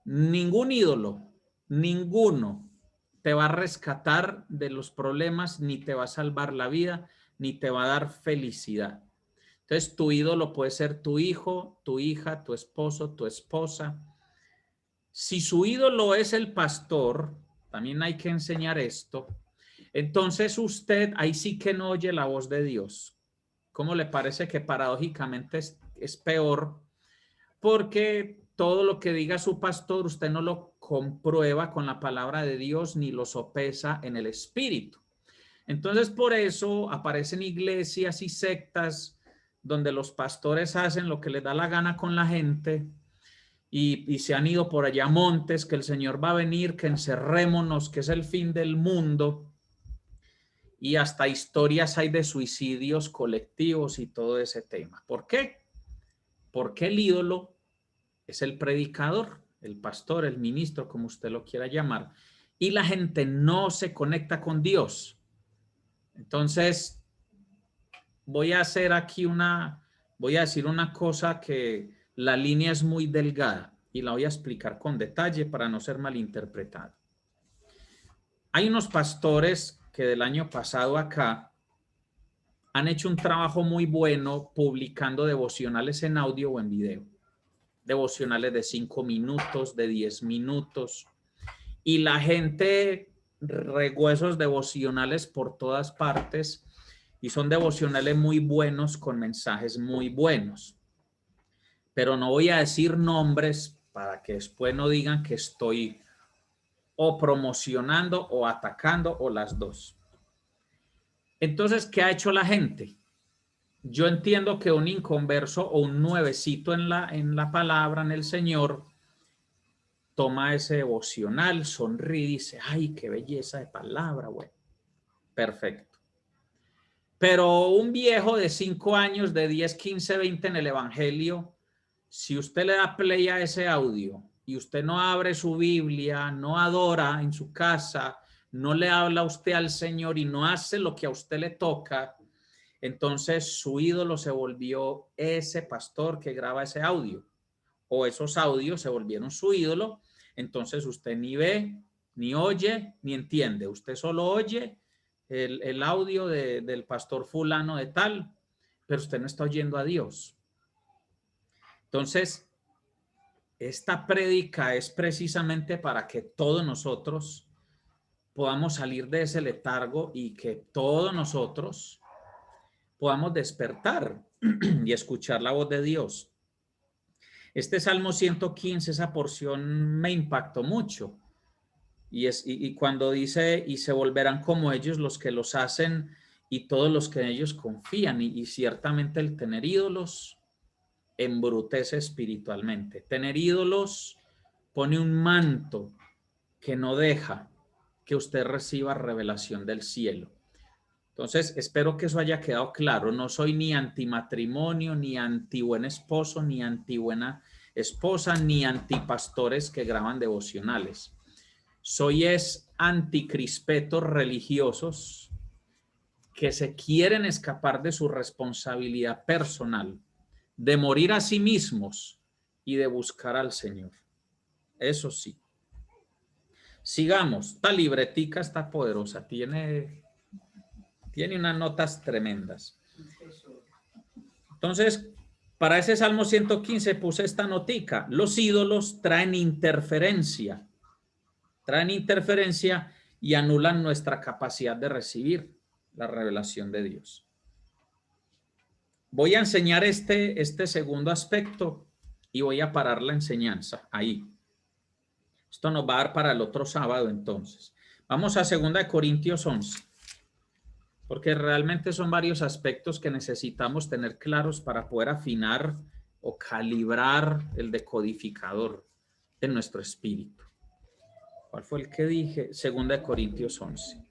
Ningún ídolo, ninguno te va a rescatar de los problemas, ni te va a salvar la vida, ni te va a dar felicidad. Entonces, tu ídolo puede ser tu hijo, tu hija, tu esposo, tu esposa. Si su ídolo es el pastor, también hay que enseñar esto. Entonces, usted ahí sí que no oye la voz de Dios. ¿Cómo le parece que paradójicamente es peor? Porque todo lo que diga su pastor, usted no lo comprueba con la palabra de Dios ni lo sopesa en el espíritu. Entonces, por eso aparecen iglesias y sectas donde los pastores hacen lo que les da la gana con la gente y se han ido por allá a montes, que el Señor va a venir, que encerrémonos, que es el fin del mundo. Y hasta historias hay de suicidios colectivos y todo ese tema. ¿Por qué? Porque el ídolo es el predicador, el pastor, el ministro, como usted lo quiera llamar, y la gente no se conecta con Dios. Entonces, voy a decir una cosa que la línea es muy delgada y la voy a explicar con detalle para no ser malinterpretada. Hay unos pastores que del año pasado acá han hecho un trabajo muy bueno publicando devocionales en audio o en video. Devocionales de 5 minutos, de 10 minutos. Y la gente regó esos devocionales por todas partes y son devocionales muy buenos con mensajes muy buenos. Pero no voy a decir nombres para que después no digan que estoy o promocionando o atacando o las dos. Entonces, ¿qué ha hecho la gente? Yo entiendo que un inconverso o un nuevecito en la palabra, en el Señor, toma ese devocional, sonríe y dice, ay, qué belleza de palabra, güey. Perfecto. Pero un viejo de 5 años, de 10, 15, 20 en el Evangelio, si usted le da play a ese audio y usted no abre su Biblia, no adora en su casa, no le habla a usted al Señor y no hace lo que a usted le toca, entonces su ídolo se volvió ese pastor que graba ese audio, o esos audios se volvieron su ídolo. Entonces usted ni ve, ni oye, ni entiende. Usted solo oye el audio del pastor fulano de tal, pero usted no está oyendo a Dios. Entonces, esta prédica es precisamente para que todos nosotros podamos salir de ese letargo y que todos nosotros podamos despertar y escuchar la voz de Dios. Este Salmo 115, esa porción me impactó mucho. Y cuando dice, y se volverán como ellos los que los hacen y todos los que en ellos confían. Y ciertamente el tener ídolos embrutece espiritualmente. Tener ídolos pone un manto que no deja que usted reciba revelación del cielo. Entonces, espero que eso haya quedado claro. No soy ni antimatrimonio, ni anti buen esposo, ni anti buena esposa, ni antipastores que graban devocionales. Soy anticrispetos religiosos que se quieren escapar de su responsabilidad personal, de morir a sí mismos y de buscar al Señor. Eso sí. Sigamos. Esta libretica está poderosa. Tiene unas notas tremendas. Entonces, para ese Salmo 115 puse esta notica. Los ídolos traen interferencia y anulan nuestra capacidad de recibir la revelación de Dios. Voy a enseñar este segundo aspecto y voy a parar la enseñanza ahí. Esto nos va a dar para el otro sábado entonces. Vamos a 2 Corintios 11, porque realmente son varios aspectos que necesitamos tener claros para poder afinar o calibrar el decodificador de nuestro espíritu. ¿Cuál fue el que dije? 2 Corintios 11.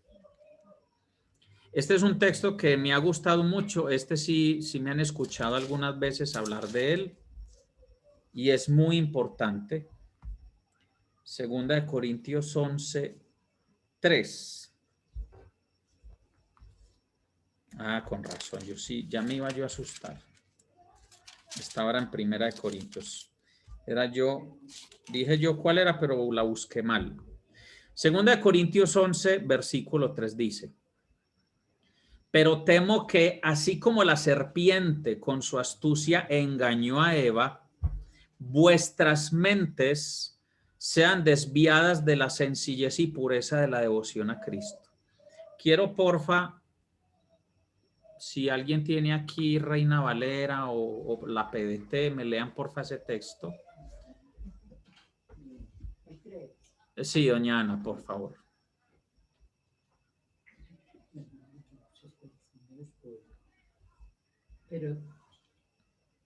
Este es un texto que me ha gustado mucho. Este sí me han escuchado algunas veces hablar de él y es muy importante. 2 Corintios 11, 3. Ah, con razón. Yo sí, ya me iba yo a asustar. Estaba ahora en 1 Corintios. Dije yo cuál era, pero la busqué mal. 2 Corintios 11, versículo 3 dice: pero temo que así como la serpiente con su astucia engañó a Eva, vuestras mentes sean desviadas de la sencillez y pureza de la devoción a Cristo. Quiero, porfa, si alguien tiene aquí Reina Valera o la PDT, me lean porfa ese texto. Sí, doña Ana, por favor.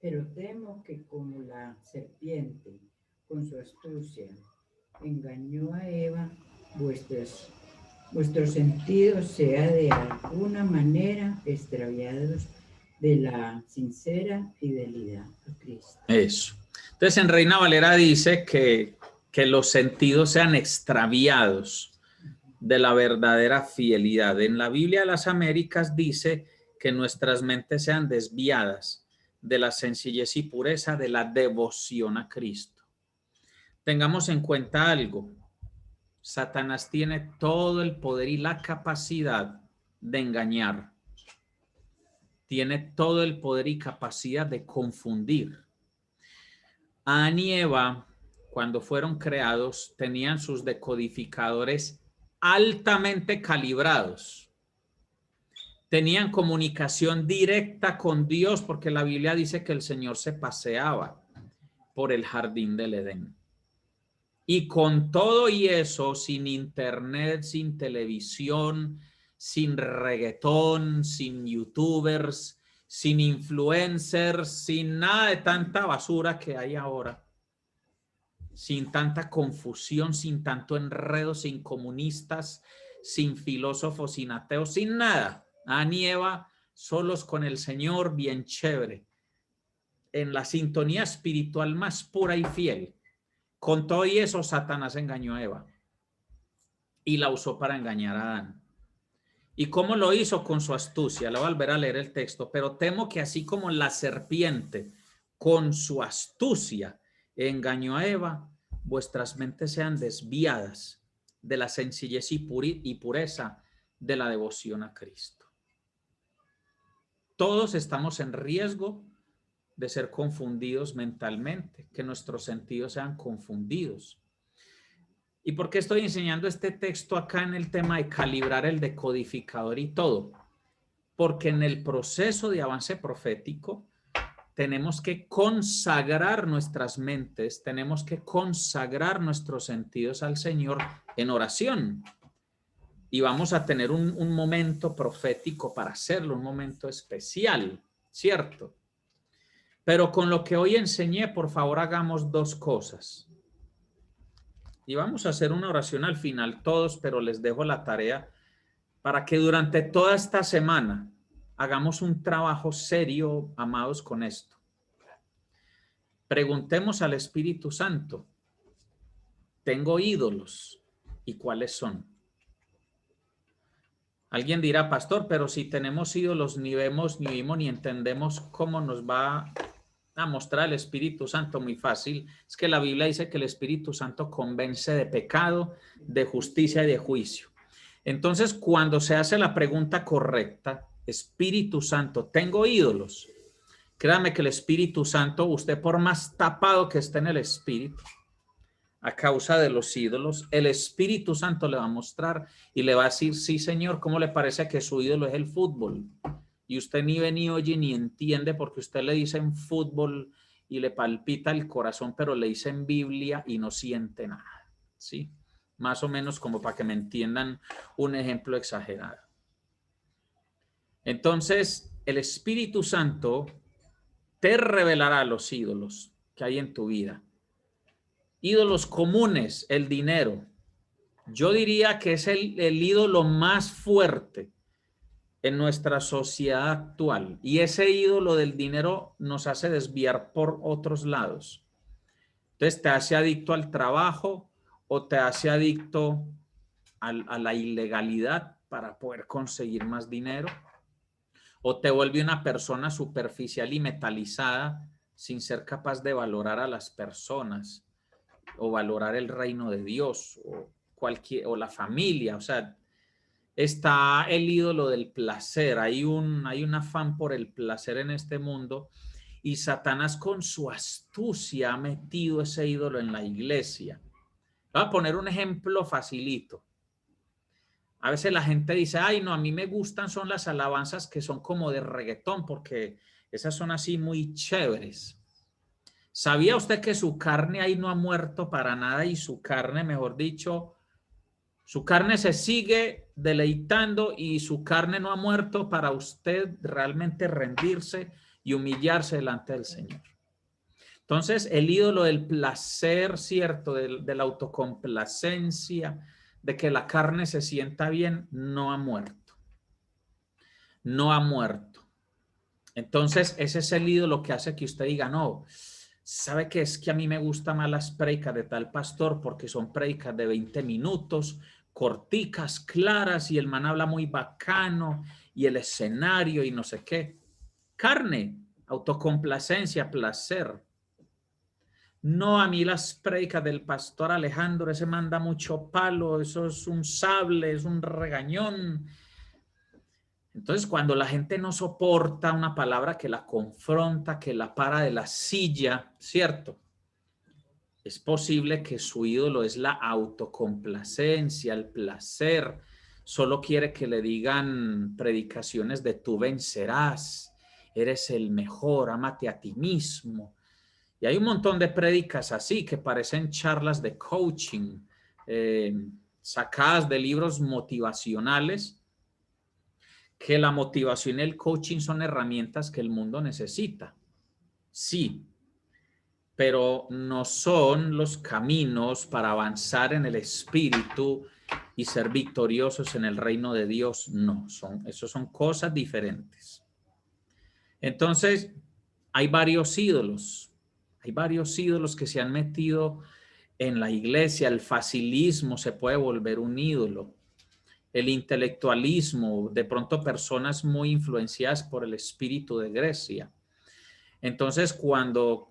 Pero temo que como la serpiente con su astucia engañó a Eva, vuestros sentidos sea de alguna manera extraviados de la sincera fidelidad a Cristo. Eso. Entonces en Reina Valera dice que los sentidos sean extraviados de la verdadera fidelidad. En la Biblia de las Américas dice que nuestras mentes sean desviadas de la sencillez y pureza de la devoción a Cristo. Tengamos en cuenta algo. Satanás tiene todo el poder y la capacidad de engañar. Tiene todo el poder y capacidad de confundir. Adán y Eva, cuando fueron creados, tenían sus decodificadores altamente calibrados. Tenían comunicación directa con Dios porque la Biblia dice que el Señor se paseaba por el jardín del Edén. Y con todo y eso, sin internet, sin televisión, sin reggaetón, sin youtubers, sin influencers, sin nada de tanta basura que hay ahora, sin tanta confusión, sin tanto enredo, sin comunistas, sin filósofos, sin ateos, sin nada. Adán y Eva solos con el Señor, bien chévere, en la sintonía espiritual más pura y fiel. Con todo y eso, Satanás engañó a Eva y la usó para engañar a Adán. ¿Y cómo lo hizo? Con su astucia. Le voy a volver a leer el texto. Pero temo que así como la serpiente con su astucia engañó a Eva, vuestras mentes sean desviadas de la sencillez y pureza de la devoción a Cristo. Todos estamos en riesgo de ser confundidos mentalmente, que nuestros sentidos sean confundidos. ¿Y por qué estoy enseñando este texto acá en el tema de calibrar el decodificador y todo? Porque en el proceso de avance profético tenemos que consagrar nuestras mentes, tenemos que consagrar nuestros sentidos al Señor en oración. Y vamos a tener un momento profético para hacerlo, un momento especial, ¿cierto? Pero con lo que hoy enseñé, por favor, hagamos dos cosas. Y vamos a hacer una oración al final todos, pero les dejo la tarea para que durante toda esta semana hagamos un trabajo serio, amados, con esto. Preguntemos al Espíritu Santo, ¿tengo ídolos? ¿Y cuáles son? Alguien dirá, pastor, pero si tenemos ídolos, ni vemos, ni oímos, ni entendemos cómo nos va a mostrar el Espíritu Santo. Muy fácil. Es que la Biblia dice que el Espíritu Santo convence de pecado, de justicia y de juicio. Entonces, cuando se hace la pregunta correcta, Espíritu Santo, ¿tengo ídolos? Créame que el Espíritu Santo, usted por más tapado que esté en el Espíritu, a causa de los ídolos, el Espíritu Santo le va a mostrar y le va a decir, sí, Señor, ¿cómo le parece que su ídolo es el fútbol? Y usted ni ve, ni oye, ni entiende porque usted le dice en fútbol y le palpita el corazón, pero le dice en Biblia y no siente nada, ¿sí? Más o menos como para que me entiendan un ejemplo exagerado. Entonces, el Espíritu Santo te revelará los ídolos que hay en tu vida. Ídolos comunes, el dinero. Yo diría que es el ídolo más fuerte en nuestra sociedad actual. Y ese ídolo del dinero nos hace desviar por otros lados. Entonces te hace adicto al trabajo o te hace adicto a la ilegalidad para poder conseguir más dinero. O te vuelve una persona superficial y metalizada sin ser capaz de valorar a las personas o valorar el reino de Dios o la familia. O sea, está el ídolo del placer. Hay un afán por el placer en este mundo y Satanás con su astucia ha metido ese ídolo en la iglesia. Voy a poner un ejemplo facilito. A veces la gente dice, ay, no, a mí me gustan son las alabanzas que son como de reggaetón porque esas son así muy chéveres. ¿Sabía usted que su carne ahí no ha muerto para nada y su carne, mejor dicho, su carne se sigue deleitando y su carne no ha muerto para usted realmente rendirse y humillarse delante del Señor? Entonces, el ídolo del placer, ¿cierto? De la autocomplacencia, de que la carne se sienta bien, no ha muerto. No ha muerto. Entonces, ese es el ídolo que hace que usted diga, no, ¿sabe qué? Es que a mí me gustan más las prédicas de tal pastor porque son prédicas de 20 minutos, corticas, claras, y el man habla muy bacano, y el escenario y no sé qué. Carne, autocomplacencia, placer. No, a mí las prédicas del pastor Alejandro, ese manda mucho palo, eso es un sable, es un regañón. Entonces, cuando la gente no soporta una palabra que la confronta, que la para de la silla, ¿cierto? Es posible que su ídolo es la autocomplacencia, el placer. Solo quiere que le digan predicaciones de tú vencerás, eres el mejor, ámate a ti mismo. Y hay un montón de prédicas así que parecen charlas de coaching, sacadas de libros motivacionales, que la motivación y el coaching son herramientas que el mundo necesita. Sí, pero no son los caminos para avanzar en el espíritu y ser victoriosos en el reino de Dios. No, esos son cosas diferentes. Entonces, hay varios ídolos. Hay varios ídolos que se han metido en la iglesia. El facilismo se puede volver un ídolo. El intelectualismo, de pronto personas muy influenciadas por el espíritu de Grecia. Entonces, cuando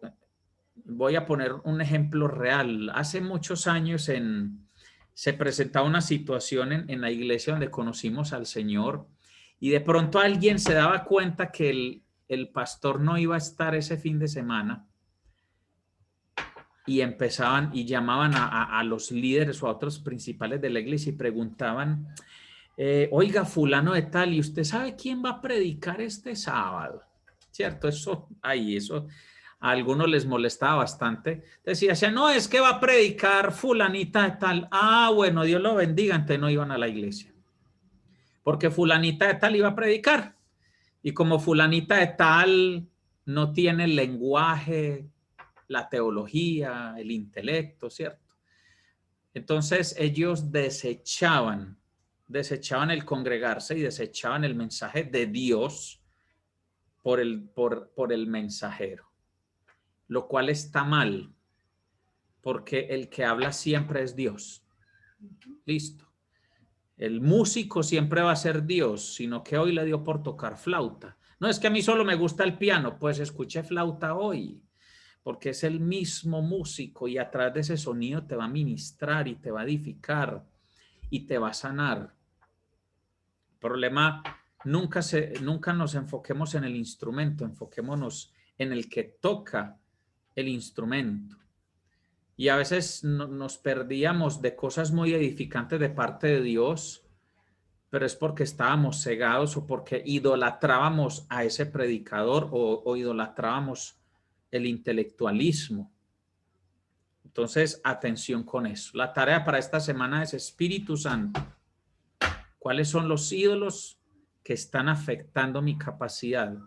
voy a poner un ejemplo real, hace muchos años se presentaba una situación en la iglesia donde conocimos al Señor y de pronto alguien se daba cuenta que el pastor no iba a estar ese fin de semana y empezaban y llamaban a los líderes o a otros principales de la iglesia y preguntaban, oiga, fulano de tal, ¿y usted sabe quién va a predicar este sábado? ¿cierto? Eso, ahí, eso a algunos les molestaba bastante. Decía, no, es que va a predicar fulanita de tal. Ah, bueno, Dios lo bendiga, entonces no iban a la iglesia. Porque fulanita de tal iba a predicar. Y como fulanita de tal no tiene el lenguaje, la teología, el intelecto, ¿cierto? Entonces ellos desechaban el congregarse y desechaban el mensaje de Dios por el mensajero, lo cual está mal, porque el que habla siempre es Dios. Listo. El músico siempre va a ser Dios, sino que hoy le dio por tocar flauta. No es que a mí solo me gusta el piano, pues escuché flauta hoy, porque es el mismo músico y a través de ese sonido te va a ministrar y te va a edificar y te va a sanar. El problema, nunca nos enfoquemos en el instrumento, enfoquémonos en el que toca el instrumento. Y a veces nos perdíamos de cosas muy edificantes de parte de Dios, pero es porque estábamos cegados o porque idolatrábamos a ese predicador o idolatrábamos el intelectualismo. Entonces, atención con eso. La tarea para esta semana es Espíritu Santo. ¿Cuáles son los ídolos que están afectando mi capacidad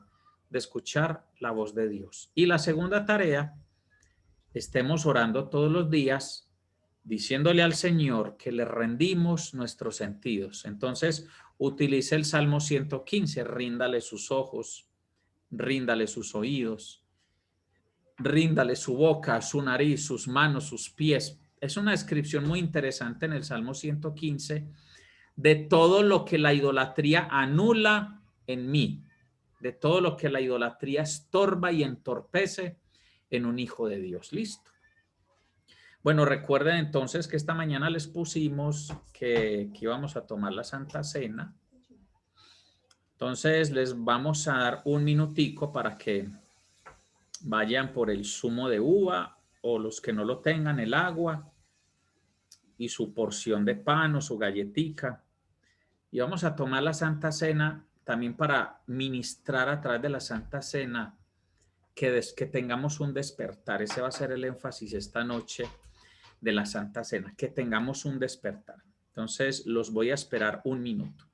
de escuchar la voz de Dios? Y la segunda tarea, estemos orando todos los días, diciéndole al Señor que le rendimos nuestros sentidos. Entonces, utilice el Salmo 115, ríndale sus ojos, ríndale sus oídos, ríndale su boca, su nariz, sus manos, sus pies. Es una descripción muy interesante en el Salmo 115 de todo lo que la idolatría anula en mí, de todo lo que la idolatría estorba y entorpece en un hijo de Dios. Listo. Bueno, recuerden entonces que esta mañana les pusimos que íbamos a tomar la Santa Cena. Entonces les vamos a dar un minutico para que vayan por el zumo de uva o los que no lo tengan, el agua y su porción de pan o su galletica. Y vamos a tomar la Santa Cena también para ministrar a través de la Santa Cena que tengamos un despertar. Ese va a ser el énfasis esta noche de la Santa Cena, que tengamos un despertar. Entonces los voy a esperar un minuto.